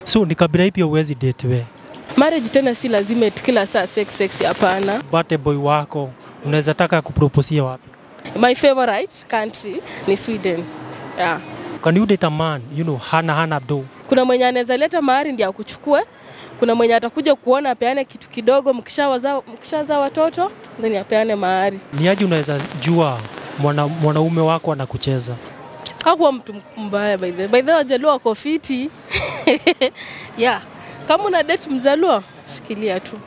So ni kabila ipi huwezi date we? Marriage tena si lazima kila saa sex hapana. Bate boy wako unaweza taka kuproposia wapi? My favorite country ni Sweden. Yeah. Can you date a man, hana do? Kuna mwenye anaweza leta mahari ndio akuchukue. Kuna mwenye atakuja kuona apeane kitu kidogo mkishazaa watoto then apeane mahari. Ni aje unaweza jua mwanaume wako anakucheza? Hakuwa mtu mbaya by the way Wajaluo wako fiti. Yeah. Kama una date Mjaluo, shikilia tu.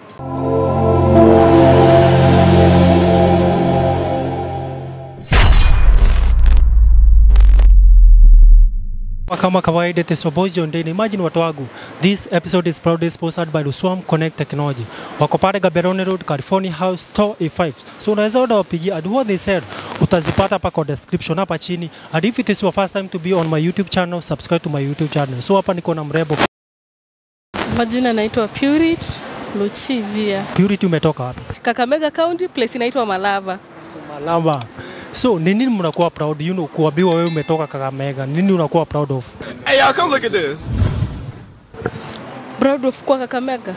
Kama kawaida tesoboji ondeni, imagine watu wangu. This episode is proudly sponsored by Luswam Connect Technology. Wako pale Gaborone Road, California House, Store A5. So unaweza order wapigie, and what they said utazipata hapa kwa description hapa chini. And if it is your first time to be on my YouTube channel, subscribe to my YouTube channel. So hapa niko na mrembo. Majina naitwa Purity Luchivia. Purity umetoka wapi? Kakamega County, place inaitwa Malava. So Malava. So nini mnakuwa proud, kuambiwa wewe umetoka Kakamega? Nini unakuwa proud of? Hey y'all, come look at this. Proud of kwa Kakamega?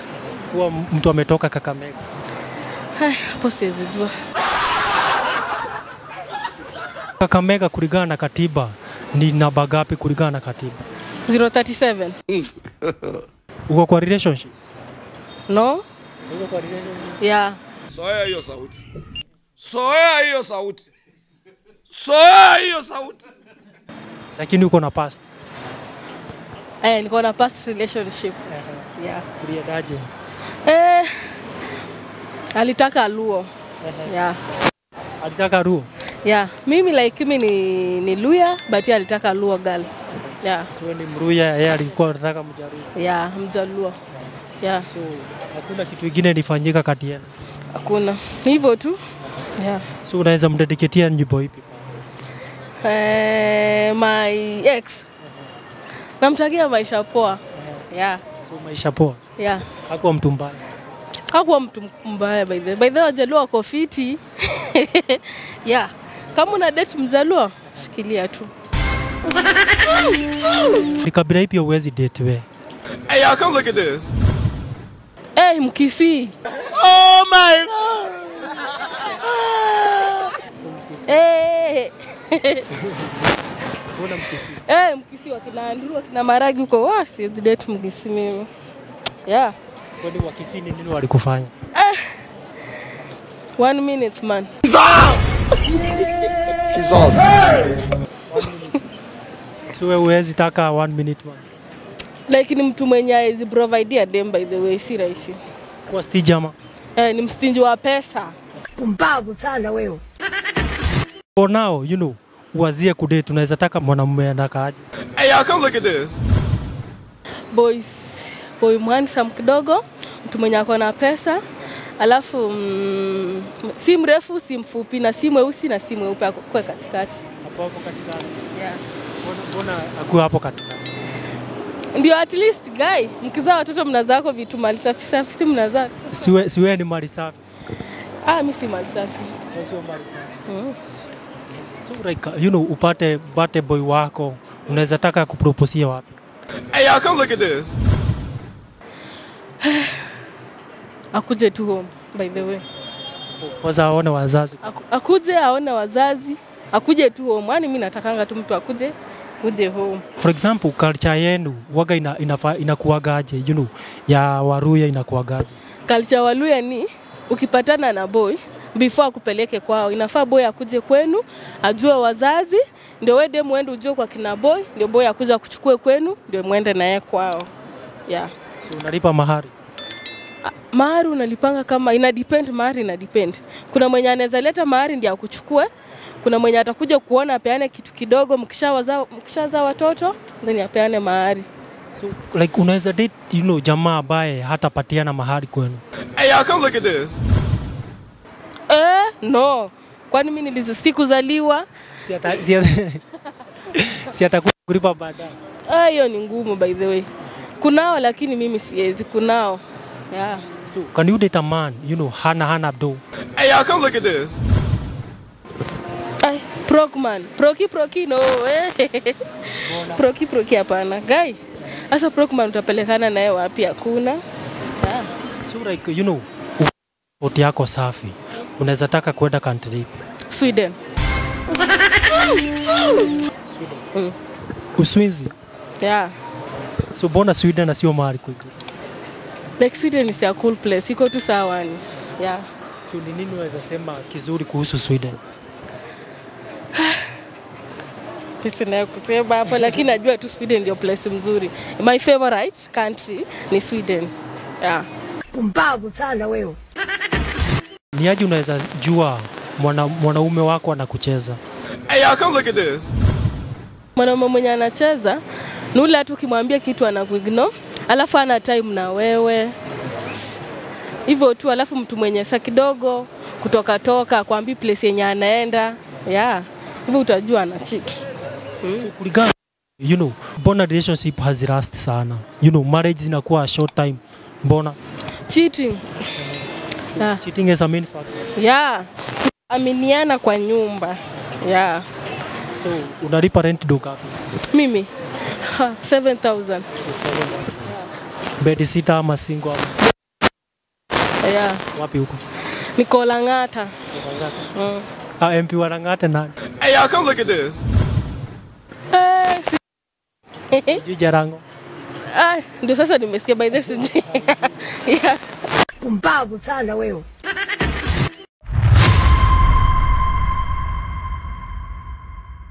Kuwa mtu ametoka Kakamega. Hapo siwezi jua. Kakamega kulingana na katiba ni namba ngapi kulingana na katiba? 037. Uko kwa relationship? No. Uko kwa relationship? Yeah. Soya hiyo sauti. Soya hiyo sauti. Soya hiyo sauti. Lakini uko na past? Niko na past relationship. Yeah. Kuliendaje? Alitaka Luo. Yeah. Alitaka Luo? Yeah. Mimi ni Luya, but yeye alitaka Luo girl. Yeah. So ni Mruya, yeye alikuwa anataka Mjaluo. Yeah, Mjaluo. Yeah. So hakuna kitu kingine ilifanyika kati yenu? Hakuna. Hivyo tu. Yeah. So unaweza mdedicatea nyimbo ipi? My ex. Namtakia maisha poa. Yeah. So maisha poa? Yeah. Hakuwa mtu mbaya? Hakuwa mtu mbaya by the way Wajaluo wako fiti. Yeah. Kama una date Mjaluo, shikilia tu. Ni kabila ipi huwezi date we? Hey y'all, come look at this. Mkisi. Oh my God. Mbona Mkisi? Mkisi wakina Andrew wakina Maragi huko wasi date Mkisi mimi. Yeah. Kwani Wakisi nini walikufanya? 1 minute man. So wewe huwezi taka 1 minute man? Like ni mtu mwenye hizi provide dem by the way si rahisi. Kwa stijama? Ni mstinji wa pesa. Mbavu sana wewe. For now, uwazie kudate, unaweza taka mwanamume anakaaje? Hey y'all, come look at this. Boy handsome kidogo, mtu mwenye ako na pesa, alafu si mrefu, si mfupi, na si mweusi na si mweupe, kwa katikati. Hapo katikati. Yeah. Mbona akuwa hapo katikati? Ndio at least guy, mkizaa watoto mnazako vitu mali safi si mnazaa. Siwe ni mali safi. Mimi si mali safi. Sio mali safi. So like, upate bate boy wako, unaweza taka kuproposia wapi? Hey y'all, come look at this. Akuje tu home by the way. Kwanza aone wazazi. Akuje aone wazazi, akuje tu home. Yaani mimi natakanga tu mtu akuje home. For example, culture yenu waga inakuagaje, ya Waluya inakuagaje? Culture Waluya ni ukipatana na boy before akupeleke kwao, inafaa boy akuje kwenu, ajue wazazi, ndio wewe dem muende ujue kwa kina boy, ndio boy akuja kuchukue kwenu, ndio muende naye kwao. Yeah. So unalipa mahari? Mahari unalipanga kama ina depend. Kuna mwenye anaweza leta mahari ndio akuchukue. Kuna mwenye atakuja kuona apeane kitu kidogo mkishazaa watoto then apeane mahari. So like unaweza date jamaa ambaye hatapatiana mahari kwenu? Hey y'all, come look at this. No. Kwani mimi nilikuzaliwa? Si atakulipa baadaye. Hiyo ni ngumu by the way. Kunao lakini mimi siwezi kunao. Yeah. So can you date a man, hana do? Hey y'all, come look at this. Proki no. Proki hapana. Guy. Sasa Procman utapelekana naye wapi? Hakuna. So like you know, passport yako safi. Unaweza taka kwenda country ipi? Sweden. Uswizi. Yeah. So bona Sweden na sio mahali kwingine. Like Sweden is a cool place. Iko tu sawa ni. Yeah. So ni nini unaweza sema kizuri kuhusu Sweden? Sina kusema hapo lakini najua tu Sweden ndio place mzuri. My favorite country ni Sweden. Yeah. Pumbavu sana wewe. Ni aje unaweza jua mwanaume wako anakucheza? Hey, y'all, come look at this. Mwanaume mwenye anacheza ni ule tu ukimwambia kitu anakuignore, alafu ana time na wewe. Hivyo tu, alafu mtu mwenye saa kidogo kutoka kwambi place yenye anaenda. Yeah. Hivyo utajua ana cheat. So kulingana, you know, bona relationship has last sana. You know, marriage zinakuwa a short time. Mbona? Cheating. Yeah. Cheating is a main factor. Yeah. Aminiana kwa nyumba. Yeah. So unalipa rent do ngapi? Mimi 7,000. Bed sitter ama single? Yeah. Wapi huko? Niko Lang'ata. MP wa Lang'ata nani? Hey, y'all, come look at this. Jarango. Ndio sasa nimesikia by this. Yeah. Pumbavu sana wewe.